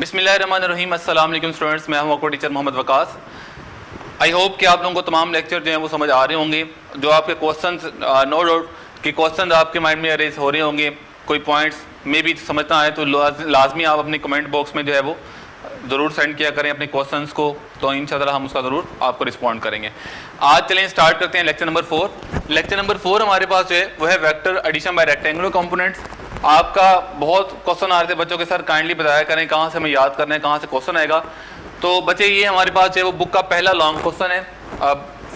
बिस्मिल्लाहिर्रहमानिर्रहीम। अस्सलाम वालेकुम स्टूडेंट्स, मैं हूं आपको teacher Mohammad Waqas. I hope कि आप लोगों को तमाम लेक्चर जो हैं वो समझ आ रहे होंगे। जो आपके क्वेश्चंस नो डाउट कि क्वेश्चंस आपके माइंड में अरेज हो रहे होंगे, कोई पॉइंट्स में भी समझना है तो लाजमी आप अपने कमेंट बॉक्स में जो है वो ज़रूर सेंड किया करें अपने क्वेश्चंस को, तो इंशाल्लाह हम उसका ज़रूर आपको रिस्पॉन्ड करेंगे। आज चलें स्टार्ट करते हैं लेक्चर नंबर 4। लेक्चर नंबर 4 हमारे पास जो है वो है vector addition by rectangular components. आपका बहुत क्वेश्चन आ रहे थे बच्चों के, सर काइंडली बताया करें कहाँ से हमें याद करना है, कहाँ से क्वेश्चन आएगा। तो बच्चे ये हमारे पास जो है वो बुक का पहला लॉन्ग क्वेश्चन है,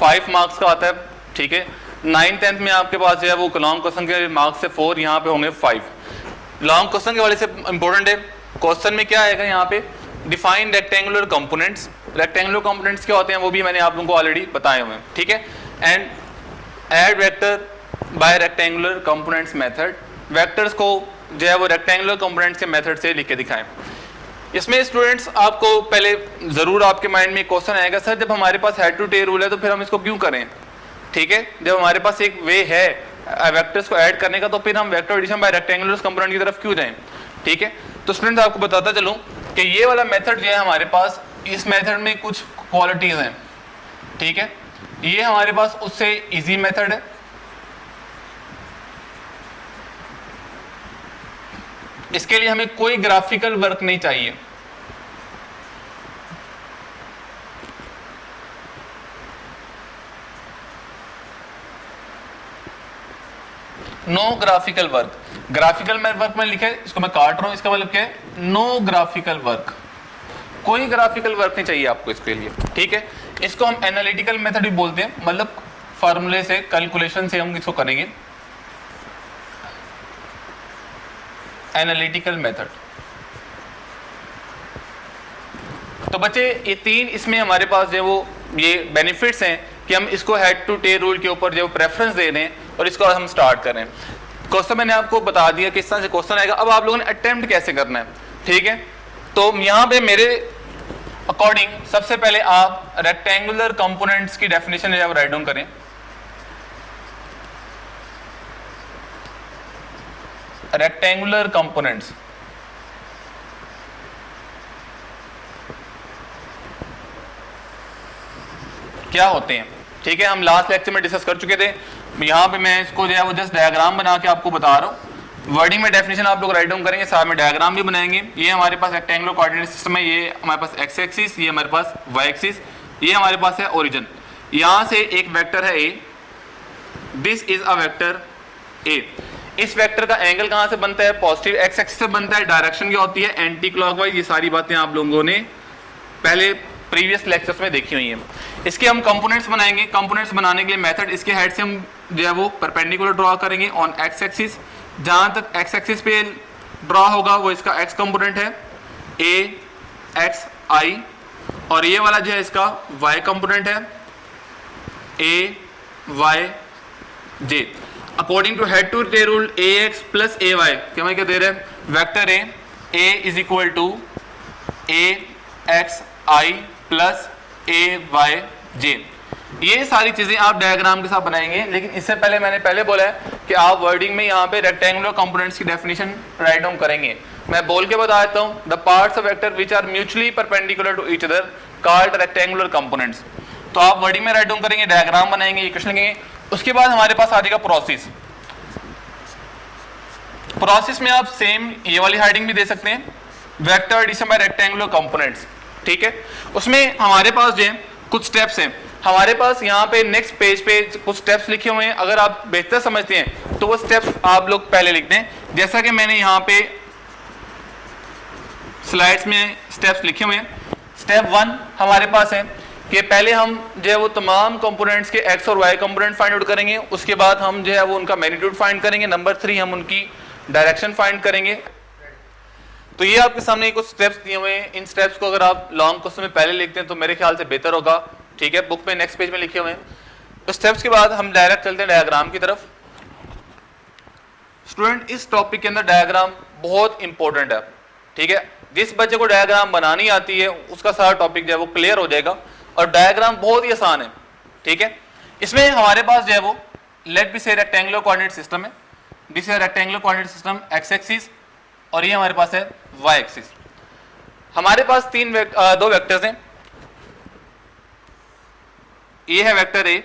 5 मार्क्स का आता है, ठीक है। 9th-10th में आपके पास जो है वो लॉन्ग क्वेश्चन के मार्क्स से 4, यहाँ पे होंगे 5। लॉन्ग क्वेश्चन के वाले से इंपॉर्टेंट है। क्वेश्चन में क्या आएगा यहाँ पे, define rectangular components. Rectangular components क्या होते हैं वो भी मैंने आप लोगों को ऑलरेडी बताए हुए हैं, ठीक है। And add vector by rectangular components method. Vectors को जो है वो रेक्टेंगुलर कंपोनेंट्स के मेथड से लिख के दिखाएं। इसमें स्टूडेंट्स आपको पहले ज़रूर आपके माइंड में क्वेश्चन आएगा, सर जब हमारे पास हेड टू टेल रूल है तो फिर हम इसको क्यों करें, ठीक है। जब हमारे पास एक वे है वेक्टर्स को ऐड करने का तो फिर हम vector addition by rectangular component की तरफ क्यों जाएं, ठीक है। तो स्टूडेंट्स आपको बताता चलूं कि ये वाला मेथड जो है हमारे पास, इस मेथड में कुछ क्वालिटीज़ हैं, ठीक है। ये हमारे पास उससे ईजी मेथड है, इसके लिए हमें कोई ग्राफिकल वर्क नहीं चाहिए। No graphical work. Graphical work में लिखे, इसको मैं काट रहा हूं, इसका मतलब क्या है, नो ग्राफिकल वर्क। कोई ग्राफिकल वर्क नहीं चाहिए आपको इसके लिए, ठीक है। इसको हम एनालिटिकल मेथड भी बोलते हैं, मतलब फार्मूले से, कैलकुलेशन से हम इसको करेंगे, एनालिटिकल मेथड। तो बच्चे ये 3 इसमें हमारे पास जो वो ये बेनिफिट्स हैं कि हम इसको हेड टू टेल रूल के ऊपर जो प्रेफरेंस दे दें और इसको हम स्टार्ट करें। क्वेश्चन मैंने आपको बता दिया किस तरह से क्वेश्चन आएगा, अब आप लोगों ने अटेम्प्ट कैसे करना है, ठीक है। तो यहाँ पे मेरे अकॉर्डिंग सबसे पहले आप रेक्टेंगुलर कंपोनेंट्स की डेफिनेशन जो है राइट डाउन करें। रेक्टेंगुलर कंपोनेंट्स क्या होते हैं, ठीक है। हम लास्ट लेक्चर में डिस्कस कर चुके थे। यहाँ पे मैं इसको जो है वो जस्ट डायग्राम बना के आपको बता रहा हूँ। वर्डिंग में डेफिनेशन आप लोग राइट डाउन करेंगे, साथ में डायग्राम भी बनाएंगे। ये हमारे पास रेक्टेंगुलर कोऑर्डिनेट सिस्टम है, ये हमारे पास एक्स एक्सिस, ये हमारे पास वाई एक्सिस, ये हमारे पास है ओरिजिन। यहाँ से एक वेक्टर है A, this is a vector A. इस वेक्टर का एंगल कहाँ से बनता है, पॉजिटिव एक्स एक्सिस से बनता है। डायरेक्शन क्या होती है, एंटी क्लॉकवाइज। ये सारी बातें आप लोगों ने पहले प्रीवियस लेक्चर्स में देखी हुई हैं। इसके हम कंपोनेंट्स बनाएंगे। कंपोनेंट्स बनाने के लिए मेथड, इसके हेड से हम जो है वो परपेंडिकुलर ड्रॉ करेंगे ऑन एक्स एक्सिस। जहाँ तक एक्स एक्सिस पे ड्रॉ होगा वो इसका एक्स कंपोनेंट है, ए एक्स आई, और ये वाला जो है इसका वाई कंपोनेंट है, A Y J. According to head to tail rule A X plus A Y, क्या मैं क्या दे रहे हैं, vector A is equal to A X I plus A Y J. ये सारी चीजें आप डायग्राम के साथ बनाएंगे, लेकिन इससे पहले मैंने पहले बोला है कि आप वर्डिंग में यहाँ पे रेक्टेंगुलर कंपोनेंट्स की डेफिनेशन राइट डाउन करेंगे। मैं बोल के बता देता हूँ, the parts of vector which are mutually perpendicular to each other called rectangular components. तो आप वर्डिंग में राइट डाउन करेंगे, डायग्राम बनाएंगे, इक्वेशन लिखेंगे। उसके बाद हमारे पास आ जाएगा प्रोसेस। प्रोसेस में आप सेम ये वाली हेडिंग भी दे सकते हैं, vector addition by rectangular components, ठीक है। उसमें हमारे पास जो है कुछ स्टेप्स हैं। हमारे पास यहाँ पे नेक्स्ट पेज पे कुछ स्टेप्स लिखे हुए हैं। अगर आप बेहतर समझते हैं तो वो स्टेप्स आप लोग पहले लिख दें, जैसा कि मैंने यहाँ पे स्लाइड्स में स्टेप्स लिखे हुए हैं। स्टेप 1 हमारे पास है कि पहले हम जो है वो तमाम कंपोनेंट्स के एक्स और वाई कंपोनेंट फाइंड आउट करेंगे। उसके बाद हम जो है वो उनका मैग्नीट्यूड फाइंड करेंगे। नंबर 3 हम उनकी डायरेक्शन फाइंड करेंगे। तो ये आपके सामने कुछ स्टेप्स दिए हुए हैं। इन स्टेप्स को अगर आप लॉन्ग क्वेश्चन में पहले लिखते हैं तो मेरे ख्याल से बेहतर होगा, ठीक है। बुक में नेक्स्ट पेज में लिखे हुए हैं। तो स्टेप्स के बाद हम डायरेक्ट चलते हैं डायग्राम की तरफ। स्टूडेंट, इस टॉपिक के अंदर डायग्राम बहुत इंपॉर्टेंट है, ठीक है। जिस बच्चे को डायग्राम बनानी आती है उसका सारा टॉपिक जो है वो क्लियर हो जाएगा, और डायग्राम बहुत ही आसान है, ठीक है। इसमें हमारे पास जो है वो लेट बी से रेक्टेंगुलर कोऑर्डिनेट सिस्टम है। This is rectangular coordinate system, x axis, और ये हमारे पास है वाई एक्सिस। हमारे पास दो वेक्टर्स हैं, ये है वेक्टर ए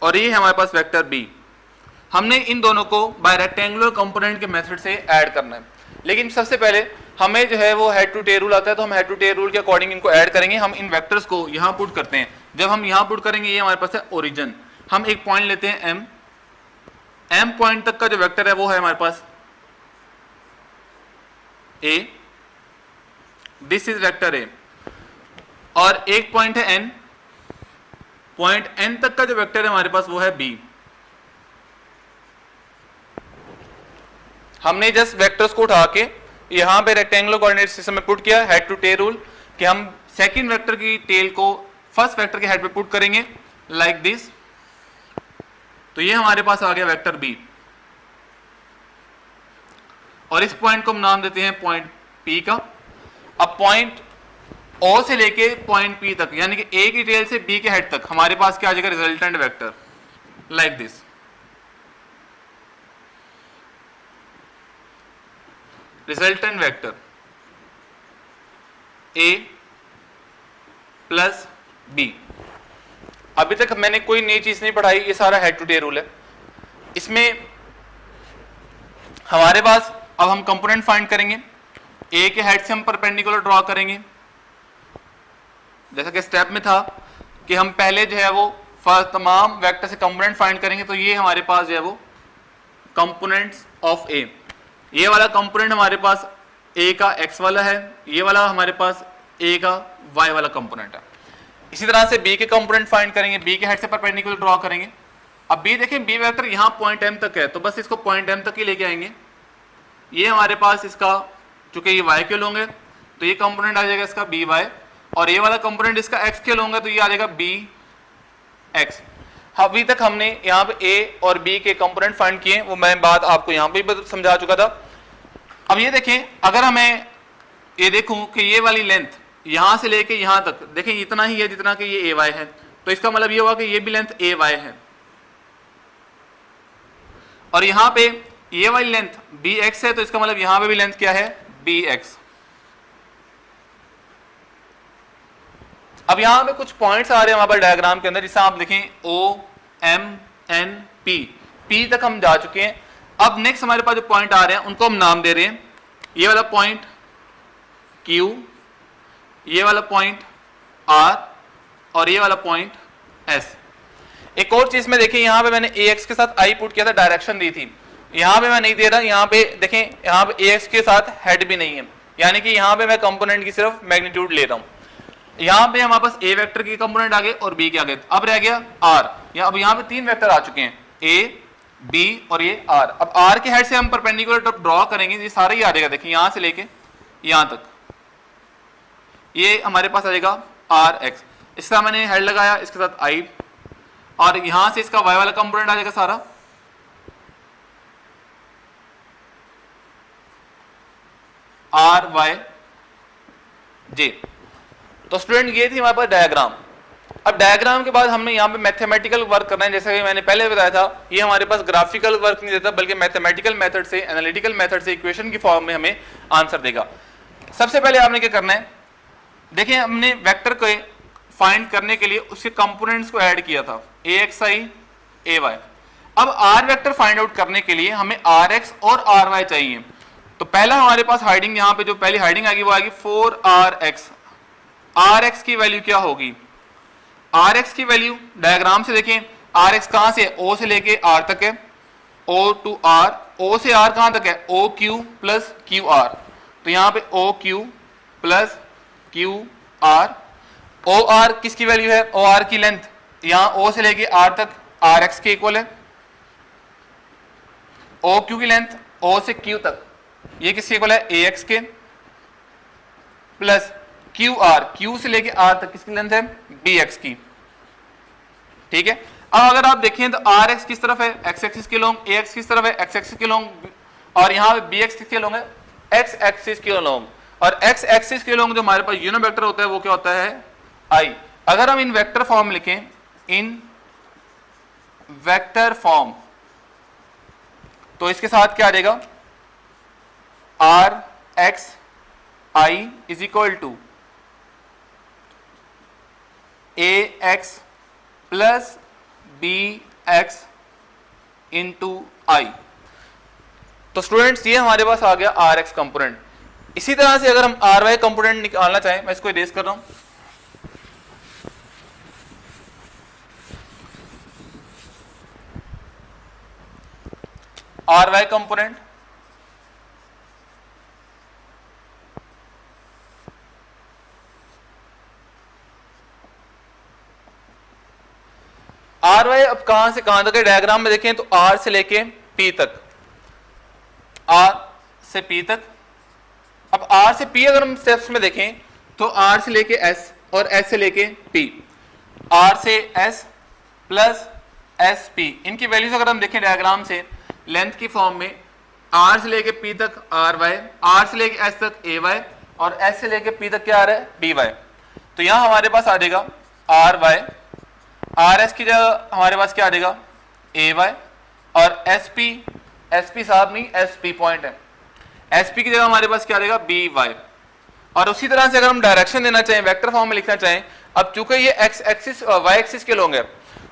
और ये है हमारे पास वेक्टर बी। हमने इन दोनों को बाय रेक्टेंगुलर कंपोनेंट के मेथड से ऐड करना है, लेकिन सबसे पहले हमें जो है वो हेड टू टेल रूल आता है, तो हम हेड टू टेल रूल के अकॉर्डिंग इनको ऐड करेंगे। हम इन वेक्टर्स को यहां पुट करते हैं, जब हम यहां पुट करेंगे ये हमारे पास है ओरिजिन। हम एक पॉइंट लेते हैं एम पॉइंट तक का जो वेक्टर है वो है हमारे पास ए, दिस इज वेक्टर ए, और एक पॉइंट है एन, पॉइंट एन तक का जो वेक्टर है हमारे पास वो है बी। हमने जस्ट वेक्टर्स को उठा के यहां पे रेक्टेंगुलर कोऑर्डिनेट सिस्टम में पुट किया, हेड टू टेल रूल, कि हम सेकंड वेक्टर की टेल को फर्स्ट वेक्टर के हेड पे पुट करेंगे लाइक दिस। तो ये हमारे पास आ गया वेक्टर बी, और इस पॉइंट को हम नाम देते हैं पॉइंट पी का। अब पॉइंट ओ से लेके पॉइंट पी तक, यानी कि ए की टेल से बी के हेड तक हमारे पास क्या आ जाएगा, resultant vector like this. Resultant vector A plus B. अभी तक मैंने कोई नई चीज नहीं पढ़ाई, ये सारा हेड टू टेल रूल है। इसमें हमारे पास अब हम कंपोनेंट फाइंड करेंगे, ए के हेड से हम परपेंडिकुलर ड्रॉ करेंगे, जैसा कि स्टेप में था कि हम पहले जो है वो फर्स्ट तमाम वेक्टर से कंपोनेंट फाइंड करेंगे। तो ये हमारे पास जो है वो कंपोनेंट्स ऑफ ए, ये वाला कंपोनेंट हमारे पास ए का एक्स वाला है, ये वाला हमारे पास ए का वाई वाला कंपोनेंट है। इसी तरह से बी के कंपोनेंट फाइंड करेंगे, बी के हेड से परपेंडिकुलर ड्रॉ करेंगे। अब बी देखें, बी वेक्टर यहाँ पॉइंट एम तक है, तो बस इसको पॉइंट एम तक ही लेके आएंगे। ये हमारे पास इसका, चूंकि ये वाई के होंगे तो ये कंपोनेंट आ जाएगा इसका बी वाई, और ये वाला कंपोनेंट इसका एक्स के होंगे तो ये आ जाएगा बी एक्स। अभी तक हमने यहाँ पे ए और बी के कंपोनेंट फाइंड किए, वो मैं बात आपको यहाँ पे भी समझा चुका था। अब ये देखें, अगर हमें ये देखूं कि ये वाली लेंथ यहां से लेके यहां तक देखें इतना ही है जितना कि ये ए वाई है, तो इसका मतलब ये हुआ कि ये भी लेंथ ए वाई है, और यहां पे ये वाली लेंथ बी एक्स है, तो इसका मतलब यहां पे भी लेंथ क्या है, बी एक्स। अब यहां पे कुछ पॉइंट्स आ रहे हैं हमारे पास डायग्राम के अंदर, जिससे आप देखें O M N P, P तक हम जा चुके हैं। अब नेक्स्ट हमारे पास जो पॉइंट आ रहे हैं उनको हम नाम दे रहे हैं, ये वाला पॉइंट Q, ये वाला पॉइंट R, और ये वाला पॉइंट S। एक और चीज में देखें, यहां पे मैंने AX के साथ I पुट किया था, डायरेक्शन दी थी, यहां पे मैं नहीं दे रहा। यहां पे देखें, यहां पे AX के साथ हेड भी नहीं है, यानी कि यहां पे मैं कंपोनेंट की सिर्फ मैग्नीट्यूड ले रहा हूं। यहां पे हमारे पास A वेक्टर के कंपोनेंट आ गए और B के आ गए, अब रह गया R। अब यहां पे तीन वेक्टर आ चुके हैं, A, B और ये R। अब R के हेड से हम परपेंडिकुलर ड्रॉ करेंगे, ये सारा ही आ जाएगा, देखिए यहां से लेके यहां तक ये हमारे पास आ जाएगा RX। इसका मैंने हेड लगाया, इसके साथ I, और यहां से इसका Y वाला कंपोनेंट आ जाएगा सारा, RY J। तो स्टूडेंट ये थी हमारे पास डायग्राम। अब डायग्राम के बाद हमने यहाँ पे मैथमेटिकल वर्क करना है, जैसा कि मैंने पहले बताया था, ये हमारे पास ग्राफिकल वर्क नहीं देता, बल्कि मैथमेटिकल मेथड से, एनालिटिकल मेथड से इक्वेशन की फॉर्म में हमें आंसर देगा। सबसे पहले आपने क्या करना है, देखिए हमने वेक्टर को फाइंड करने के लिए उसके कंपोनेंट्स को ऐड किया था, AXI AY। अब R वेक्टर फाइंड आउट करने के लिए हमें RX और RY चाहिए। तो पहला हमारे पास हाइडिंग, यहाँ पे जो पहली हाइडिंग आएगी वो आएगी 4RX। RX की वैल्यू क्या होगी, RX की वैल्यू डायग्राम से देखें, RX कहां से है, O से लेके R तक है, O to R, O से R कहां तक है, OQ प्लस QR। तो यहाँ पे OQ प्लस QR, OR किसकी वैल्यू है, OR की लेंथ यहाँ O से लेके R तक RX के इक्वल है, OQ की लेंथ O से Q तक ये किसके इक्वल है, AX के, प्लस QR, Q से लेके R तक किसकी लेंथ है, BX की। ठीक है, अब अगर आप देखें तो RX किस तरफ है, X एक्सिस के लोंग, AX किस तरफ है, X एक्सिस के लोंग, और यहाँ पे BX किसके लोंग है, X एक्सिस के लोंग। और X एक्सिस के लोंग जो हमारे पास यूनिट वेक्टर होता है वो क्या होता है, I। अगर हम इन वेक्टर फॉर्म लिखें, इन वेक्टर फॉर्म, तो इसके साथ क्या आ जाएगा, R X I is equal to A X plus B X into I. तो स्टूडेंट्स ये हमारे पास आ गया आर एक्स कंपोनेंट। इसी तरह से अगर हम आर वाई कंपोनेंट निकालना चाहें, मैं इसको इरेज कर रहा हूं, R Y component R Y अब कहां से कहां तक है, डायग्राम में देखें तो आर से लेके पी तक, आर से पी तक। अब आर से पी अगर हम स्टेप्स में देखें तो आर से लेके एस और एस से लेके पी, आर से एस प्लस एस पी, इनकी वैल्यूज अगर हम देखें डायग्राम से लेंथ की फॉर्म में, आर से लेके पी तक आर वाई, आर से लेके एस तक ए वाई और एस से लेके पी तक क्या आ रहा है, डी वाई। तो यहां हमारे पास आ जाएगा आर वाई, आर एस की जगह हमारे पास क्या आ जाएगा ए वाई, और एस पी साहब नहीं, एस पी पॉइंट है, एस पी की जगह हमारे पास क्या आ जाएगा बी वाई। और उसी तरह से अगर हम डायरेक्शन देना चाहें, वेक्टर फॉर्म में लिखना चाहें, अब चूंकि ये एक्स एक्सिस वाई एक्सिस के लोग हैं,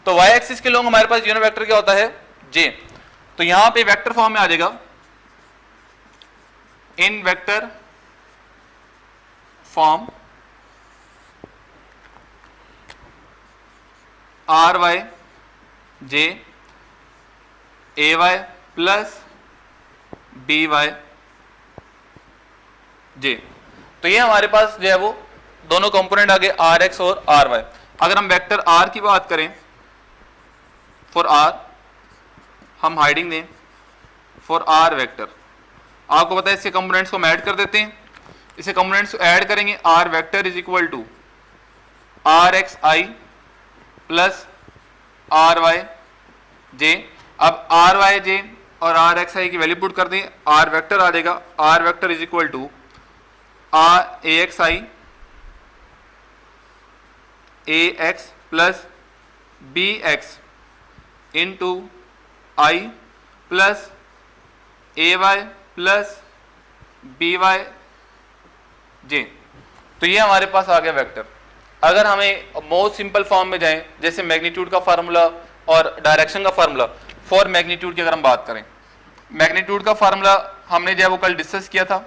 तो वाई एक्सिस के लोग हमारे पास यूनिट वेक्टर क्या होता है, जे। तो यहां पे वेक्टर फॉर्म में आ जाएगा in vector form R Y J A Y plus B Y J. तो ये हमारे पास जो है वो दोनों कंपोनेंट आ गए आर एक्स और आर वाई। अगर हम वेक्टर आर की बात करें, फॉर आर हम हाइडिंग दें, फॉर आर वेक्टर, आपको पता है इसके कंपोनेंट्स को हम ऐड कर देते हैं, इसे कंपोनेंट्स को ऐड करेंगे, R vector is equal to R X I plus R Y J. अब आर वाई जे और आर एक्स आई की वैल्यू पुट कर दें, आर वेक्टर आ जाएगा, R vector is equal to R A X I A X plus B X into I plus A Y plus B Y J. तो ये हमारे पास आ गया वेक्टर। अगर हमें मोस्ट सिंपल फॉर्म में जाएं, जैसे मैग्नीट्यूड का फार्मूला और डायरेक्शन का फार्मूला, फॉर मैग्नीट्यूड की अगर हम बात करें, मैग्नीट्यूड का फार्मूला हमने जो है वो कल डिस्कस किया था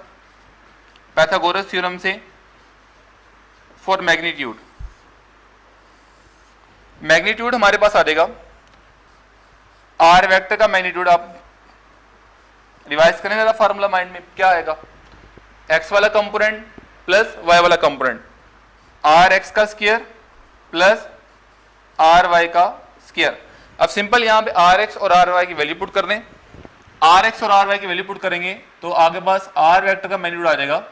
पाइथागोरस थ्योरम से। फॉर मैग्नीट्यूड, मैग्नीट्यूड हमारे पास आ जाएगा आर वेक्टर का मैग्नीट्यूड, आप रिवाइज करें जरा फार्मूला माइंड में, क्या आएगा, एक्स वाला कंपोनेंट प्लस वाई वाला कंपोनेंट, आर एक्स का स्क्वायर प्लस आर वाई का स्क्वायर। अब सिंपल यहां पे आर एक्स और आर वाई की वैल्यू पुट कर दें, आर एक्स और आर वाई की वैल्यू पुट करेंगे तो आगे पास आर वेक्टर का मैग्नीट्यूड आ जाएगा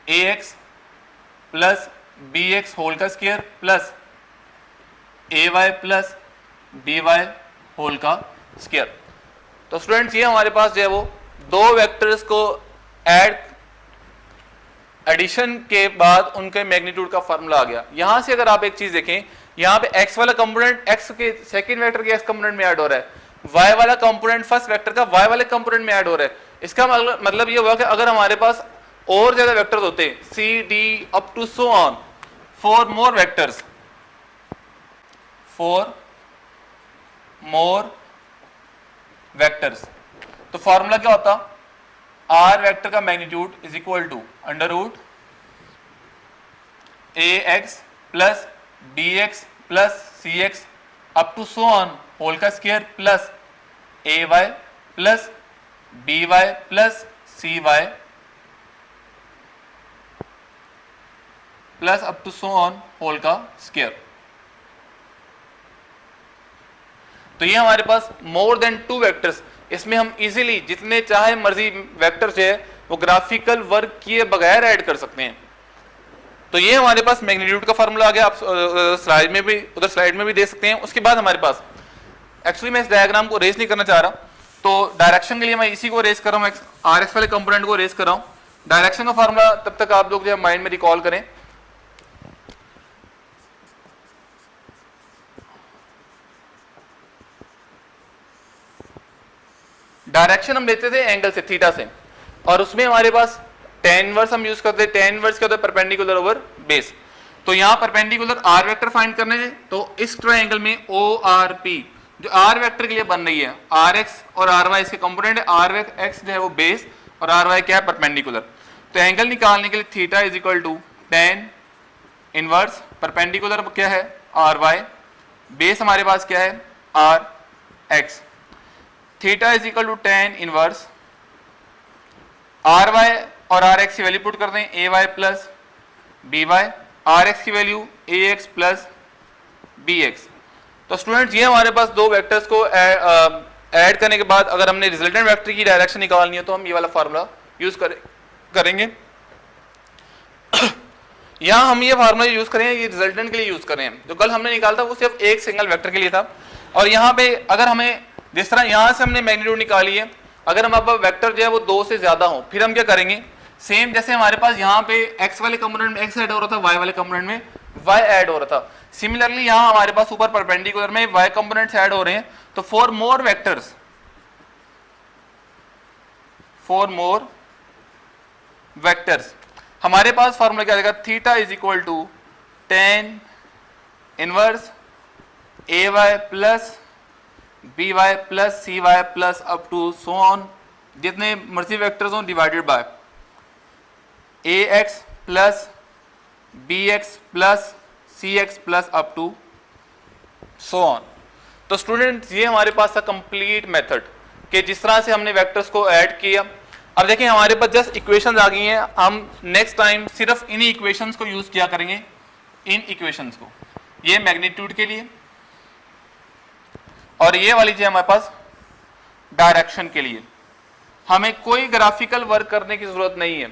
A X plus B X whole का square plus A Y plus B Y whole का स्क्वायर। तो स्टूडेंट्स ये हमारे पास जो है वो दो वेक्टर्स को एडिशन के बाद उनके मैग्नीट्यूड का फार्मूला आ गया। यहां से अगर आप एक चीज देखें, यहां पे x वाला कंपोनेंट x के सेकंड वेक्टर के x कंपोनेंट में ऐड हो रहा है, y वाला कंपोनेंट फर्स्ट वेक्टर का y वाले कंपोनेंट में ऐड हो रहा है। इसका मतलब ये हुआ कि अगर हमारे पास और ज्यादा वेक्टर्स होते c d up to so on, four more vectors, four more vectors, तो फॉर्मूला क्या होता, आर वेक्टर का magnitude is equal to under root A X plus B X plus C X up to so on whole का square plus A Y plus B Y plus C Y plus up to so on whole का square. तो ये हमारे पास more than two vectors, इसमें हम easily जितने चाहे मर्जी वेक्टर्स जो है वो ग्राफिकल वर्क किए बगैर ऐड कर सकते हैं। तो ये हमारे पास मैग्नीट्यूड का फार्मूला आ गया, आप स्लाइड में भी, उधर स्लाइड में भी दे सकते हैं। उसके बाद हमारे पास, एक्चुअली मैं इस डायग्राम को रेस नहीं करना चाह रहा, तो डायरेक्शन के लिए मैं इसी को रेस कर रहा हूँ, आर एक्स वाले कंपोनेंट को रेस कर रहा हूँ। डायरेक्शन का फार्मूला तब तक आप लोग जो है माइंड में रिकॉल करें। डायरेक्शन हम लेते थे एंगल से, थीटा से, और उसमें हमारे पास tan इनवर्स हम यूज करते हैं। tan इनवर्स क्या होता है? Perpendicular over base. तो यहाँ परपेंडिकुलर आर वेक्टर फाइंड करने हैं, तो इस ट्रायंगल में ओ आर पी जो आर वेक्टर के लिए बन रही है, आर एक्स और आर वाई इसके कंपोनेंट है, आर एक्स जो है वो बेस और आर वाई क्या है? परपेंडिकुलर। तो एंगल निकालने के लिए theta is equal to tan inverse perpendicular क्या है? आर वाई, बेस हमारे पास क्या है? R X. Theta is equal to tan inverse R Y और आर एक्स की वैल्यू पुट करते हैं, A Y plus B Y, R X की value A X plus B X. तो स्टूडेंट्स ये हमारे पास दो वेक्टर्स को ऐड करने के बाद अगर हमने रिजल्टेंट वेक्टर की डायरेक्शन निकालनी है तो हम ये वाला फार्मूला यूज करेंगे। यहाँ हम ये फार्मूला यूज करेंगे, ये रिजल्टेंट के लिए यूज करें। जो कल हमने निकाला था वो सिर्फ एक सिंगल वेक्टर के लिए था, और यहाँ पे अगर हमें जिस तरह यहाँ से हमने मैग्नीट्यूड निकाली है, अगर हम अब वेक्टर जो है वो 2 से ज्यादा हो, फिर हम क्या करेंगे? सेम जैसे हमारे पास यहाँ पे x वाले कंपोनेंट में x ऐड हो रहा था, y वाले कंपोनेंट में y ऐड हो रहा था, सिमिलरली यहाँ हमारे पास ऊपर परपेंडिकुलर में y कंपोनेंट्स ऐड हो रहे हैं। तो फॉर मोर वेक्टर्स हमारे पास फार्मूला क्या आएगा? Theta is equal to tan inverse A Y plus B Y plus C Y plus up to so on, जितने मर्जी वेक्टर्स हों, divided by A X plus B X plus C X plus up to so on. तो students ये हमारे पास था complete method कि जिस तरह से हमने वेक्टर्स को ऐड किया। अब देखिए हमारे पास जस्ट इक्वेशंस आ गई हैं, हम नेक्स्ट टाइम सिर्फ इन इक्वेशंस को यूज किया करेंगे, इन इक्वेशंस को, ये मैग्नीट्यूड के लिए और ये वाली जो हमारे पास डायरेक्शन के लिए। हमें कोई ग्राफिकल वर्क करने की जरूरत नहीं है,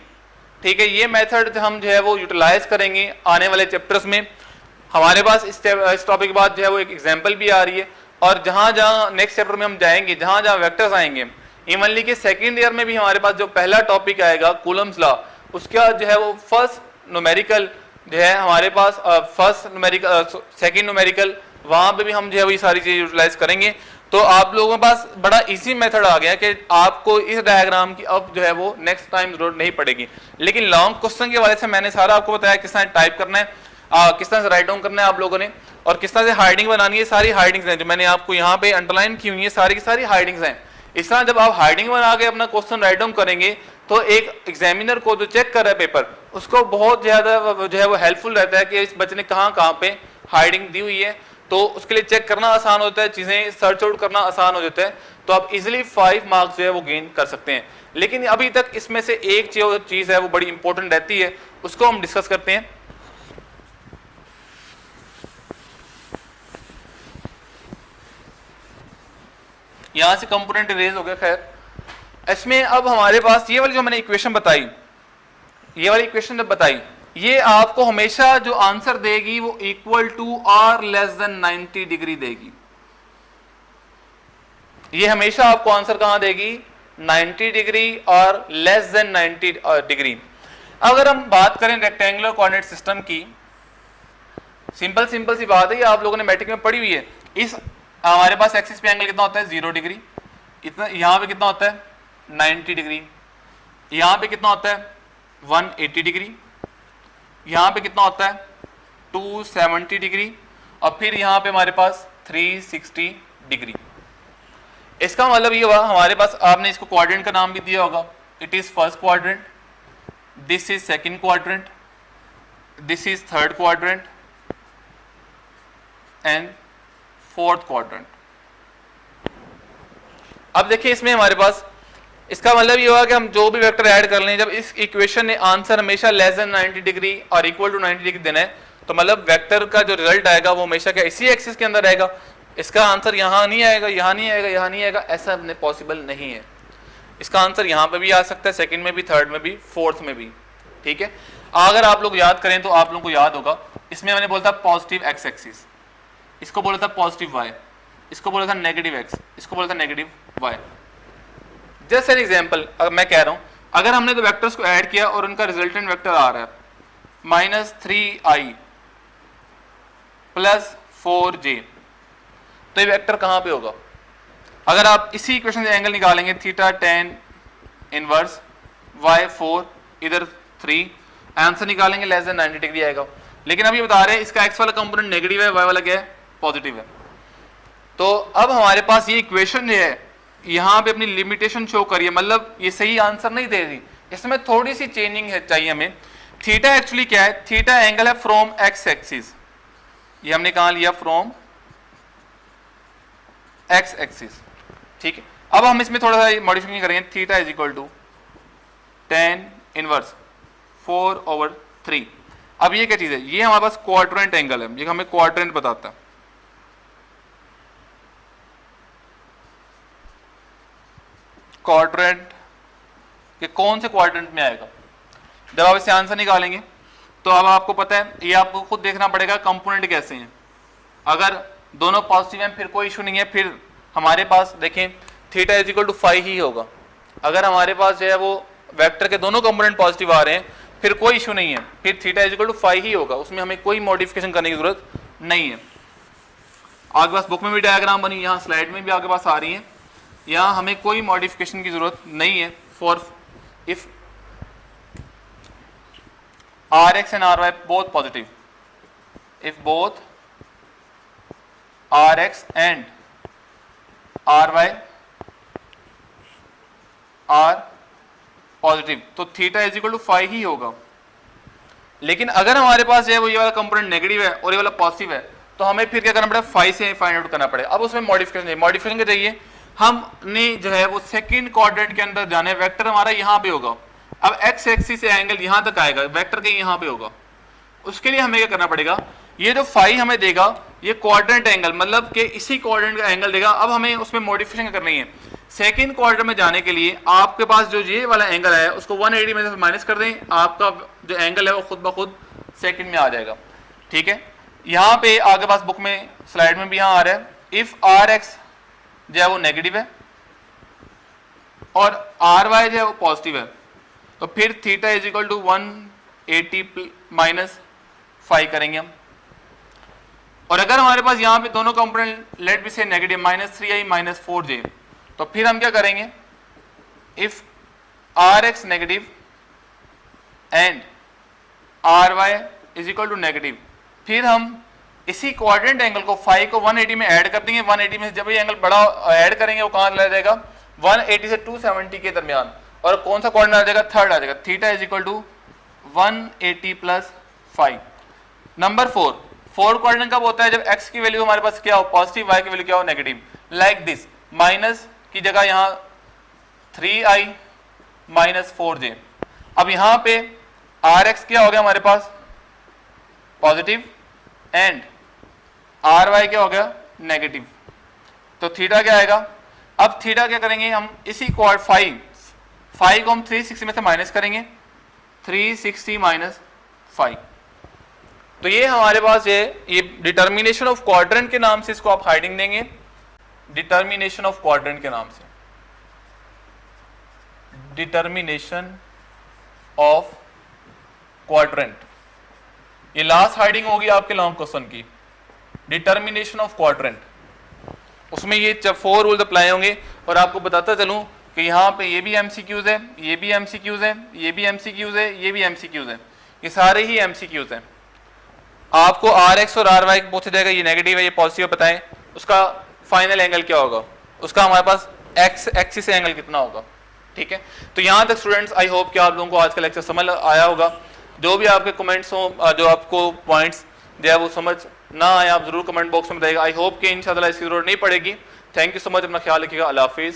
ठीक है। ये मेथड हम जो है वो यूटिलाइज करेंगे आने वाले चैप्टर्स में। हमारे पास इस टॉपिक के बाद जो है वो एक एग्जांपल भी आ रही है, और जहां जहां नेक्स्ट चैप्टर में हम जाएंगे, जहां जहां वेक्टर्स आएंगे, इवनली के सेकंड ईयर में भी हमारे पास जो पहला टॉपिक आएगा कूलम्स लॉ, उसका जो है वो फर्स्ट न्यूमेरिकल जो है हमारे पास फर्स्ट न्यूमेरिकल सेकंड न्यूमेरिकल, वहां पे भी हम जो है वो ये सारी चीजें यूटिलाइज करेंगे। तो आप लोगों के पास बड़ा इजी मेथड आ गया कि आपको इस डायग्राम की अब जो है वो नेक्स्ट टाइम जरूरत नहीं पड़ेगी। लेकिन लॉन्ग क्वेश्चन के वाले से मैंने सारा आपको बताया किस तरह टाइप करना है, किस तरह से राइट डाउन करना है आप लोगों ने, और किस तरह से हाइडिंग बनानी है। सारी हाइडिंग्स हैं जो मैंने आपको यहाँ पे अंडरलाइन की हुई है, सारी की सारी हाइडिंग्स हैं। इस तरह जब आप हाइडिंग बना के अपना क्वेश्चन राइट डाउन करेंगे तो एक एग्जामिनर को जो चेक कर रहा है पेपर, उसको बहुत ज्यादा जो है वो हेल्पफुल रहता है कि इस बच्चे ने कहाँ पे हाइडिंग दी हुई है, तो उसके लिए चेक करना आसान होता है, चीजें सर्च आउट करना आसान हो जाता है। तो आप इजीली 5 मार्क्स जो है वो गेन कर सकते हैं। लेकिन अभी तक इसमें से एक चीज है वो बड़ी इंपॉर्टेंट रहती है, उसको हम डिस्कस करते हैं। यहां से कंपोनेंट इरेज हो गया। खैर इसमें अब हमारे पास ये वाली जो मैंने इक्वेशन बताई, ये वाली इक्वेशन जब बताई, ये आपको हमेशा जो आंसर देगी वो इक्वल टू और लेस देन 90 डिग्री देगी। ये हमेशा आपको आंसर कहां देगी? 90 डिग्री और लेस देन 90 डिग्री। अगर हम बात करें रेक्टेंगुलर कोऑर्डिनेट सिस्टम की, सिंपल सी बात है, ये आप लोगों ने मैट्रिक में पढ़ी हुई है। इस हमारे पास एक्सिस पे एंगल कितना होता है? 0 डिग्री। इतना यहां पे कितना होता है? 90 डिग्री। यहां पे कितना होता है? 180 डिग्री। यहां पे कितना होता है? 270 डिग्री। और फिर यहां पे हमारे पास 360 डिग्री। इसका मतलब ये हुआ हमारे पास, आपने इसको क्वाड्रेंट का नाम भी दिया होगा, it is first quadrant, this is second quadrant, this is third quadrant and fourth quadrant. अब देखिए इसमें हमारे पास, इसका मतलब ये हुआ कि हम जो भी वेक्टर ऐड कर लें, जब इस इक्वेशन ने आंसर हमेशा लेस देन 90 डिग्री और इक्वल टू 90 डिग्री देना है, तो मतलब वेक्टर का जो रिजल्ट आएगा वो हमेशा क्या इसी एक्सिस के अंदर रहेगा। इसका आंसर यहां नहीं आएगा, यहां नहीं आएगा, यहां नहीं आएगा, ऐसा अपने पॉसिबल नहीं है। इसका आंसर यहां पे भी आ सकता है, सेकंड में भी, थर्ड में भी, फोर्थ में भी, ठीक है। अगर आप लोग याद करें तो आप लोगों को याद होगा, इसमें मैंने बोला था पॉजिटिव एक्स एक्सिस, इसको बोला था पॉजिटिव वाई, इसको बोला था नेगेटिव एक्स, इसको बोला था negative Y. Just an example मैं कह रहा हूं, अगर हमने तो वेक्टर्स को ऐड किया और उनका रिजल्टेंट वेक्टर आ रहा है -3i + 4j, तो ये वेक्टर कहां पे होगा? अगर आप इसी इक्वेशन से एंगल निकालेंगे थीटा tan इनवर्स y4 इधर 3, आंसर निकालेंगे लेस देन 90 डिग्री आएगा। लेकिन अब ये बता रहे हैं इसका x वाला कंपोनेंट नेगेटिव है, y वाला क्या है पॉजिटिव है। तो अब हमारे पास ये इक्वेशन जो है यहाँ पे अपनी लिमिटेशन शो करिए, मतलब ये सही आंसर नहीं दे रही, इसमें थोड़ी सी चेंजिंग है चाहिए हमें। थीटा एक्चुअली क्या है, थीटा एंगल है फ्रॉम x एक्सिस, ये हमने कहा लिया फ्रॉम x एक्सिस, ठीक है। अब हम इसमें थोड़ा सा मॉडिफिकेशन करेंगे, theta is equal to tan inverse 4/3। अब ये क्या चीज है, ये हमारे पास क्वाड्रेंट एंगल है, ये हमें क्वाड्रेंट बताता है। क्वाड्रेंट के कौन से क्वाड्रेंट में आएगा, जब आप इसे आंसर निकालेंगे तो अब आपको पता है, ये आपको खुद देखना पड़ेगा कंपोनेंट कैसे हैं। अगर दोनों पॉजिटिव हैं फिर कोई इशू नहीं है, फिर हमारे पास देखें थीटा इज इक्वल टू 5 ही होगा। अगर हमारे पास जो है वो वेक्टर के दोनों कंपोनेंट पॉजिटिव आ रहे हैं फिर कोई इशू नहीं है, फिर थीटा इज इक्वल टू 5 ही होगा, उसमें हमें कोई मॉडिफिकेशन करने की जरूरत नहीं है। आपके पास बुक में भी डायग्राम बनी, यहाँ स्लाइड में भी आपके पास आ रही है, यहाँ हमें कोई मॉडिफिकेशन की जरूरत नहीं है। For if Rx and Ry both positive, if both Rx and Ry are positive तो थीटा इज इक्वल टू 5 ही होगा। लेकिन अगर हमारे पास जो है वो ये वाला कंपोनेंट नेगेटिव है और ये वाला पॉजिटिव है तो हमें फिर क्या करना पड़ेगा, 5 से फाइंड आउट करना पड़ेगा। अब उसमें मॉडिफिकेशन क्या चाहिए, हमने जो है वो सेकंड क्वाड्रेंट के अंदर जाना है, वेक्टर हमारा यहाँ पे होगा। अब x एक्सिस से एंगल यहां तक आएगा, वेक्टर के यहां पे होगा, उसके लिए हमें क्या करना पड़ेगा, ये जो फाई हमें देगा ये क्वाड्रेंट एंगल मतलब कि इसी क्वाड्रेंट का एंगल देगा। अब हमें उसमें मॉडिफिकेशन करनी है, सेकंड क्वाड्रेंट में जाने के लिए आपके पास जो ये वाला एंगल है उसको 180 में से माइनस कर दें, आपका जो एंगल है वो खुद ब खुद सेकंड में आ जाएगा, ठीक है। यहाँ पे आगे पास बुक में स्लाइड में भी यहाँ आ रहा है, इफ Rx जो है वो नेगेटिव है और Ry जो है वो पॉजिटिव है तो फिर theta is equal to 180 minus 5 करेंगे हम। और अगर हमारे पास यहाँ पे दोनों कंपोनेंट लेट बी से नेगेटिव -3i -4j तो फिर हम क्या करेंगे, if Rx negative and Ry is equal to negative, फिर हम इसी क्वाड्रेंट एंगल को 5 को 180 में ऐड कर देंगे। 180 में जब ये एंगल बड़ा ऐड करेंगे वो कहाँ चला जाएगा, 180 से 270 के दरमियान, और कौन सा क्वाड्रेंट आ जाएगा, थर्ड आ जाएगा। Theta is equal to 180 plus 5। Number 4 quadrant कब होता है, जब x की वैल्यू हमारे पास क्या हो पॉजिटिव, y की वैल्यू क्या हो नेगेटिव, लाइक दिस, माइनस की जगह यहाँ 3i -4j। अब यहाँ पे Rx क्या हो गया हमारे पास पॉजिटिव एंड Ry क्या हो गया नेगेटिव, तो थीटा क्या आएगा। अब थीटा क्या करेंगे हम, इसी क्वाड 5 को हम 360 में से माइनस करेंगे, 360 माइनस 5, तो ये हमारे पास ये डिटर्मिनेशन ऑफ क्वाड्रेंट के नाम से इसको आप हाइडिंग देंगे, डिटर्मिनेशन ऑफ क्वाड्रेंट के नाम से, डिटर्मिनेशन ऑफ क्वाड्रेंट, ये लास्ट हाइडिंग होगी आपके लॉन्ग क्वेश्चन की, डिटर्मिनेशन ऑफ क्वाड्रेंट। उसमें ये 4 रूल अप्लाई होंगे और आपको बताता चलूं कि यहाँ पे ये भी MCQs है, ये भी MCQs है, ये भी MCQs है, ये भी MCQs है, ये सारे ही MCQs हैं। आपको Rx और Ry पूछा जाएगा, ये नेगेटिव है ये पॉजिटिव है, बताएं उसका फाइनल एंगल क्या होगा, उसका हमारे पास x एक्सिस से एंगल कितना होगा, ठीक है। तो यहाँ तक स्टूडेंट्स आई होप कि आप लोगों को आज का लेक्चर समझ आया होगा। जो भी आपके कमेंट्स हो, जो आपको पॉइंट्स जो है वो समझ ना आए आप जरूर कमेंट बॉक्स में बताइएगा। आई होप कि इंशाल्लाह इसकी जरूरत नहीं पड़ेगी। थैंक यू सो मच, अपना ख्याल रखिएगा, अल्लाह हाफिज़।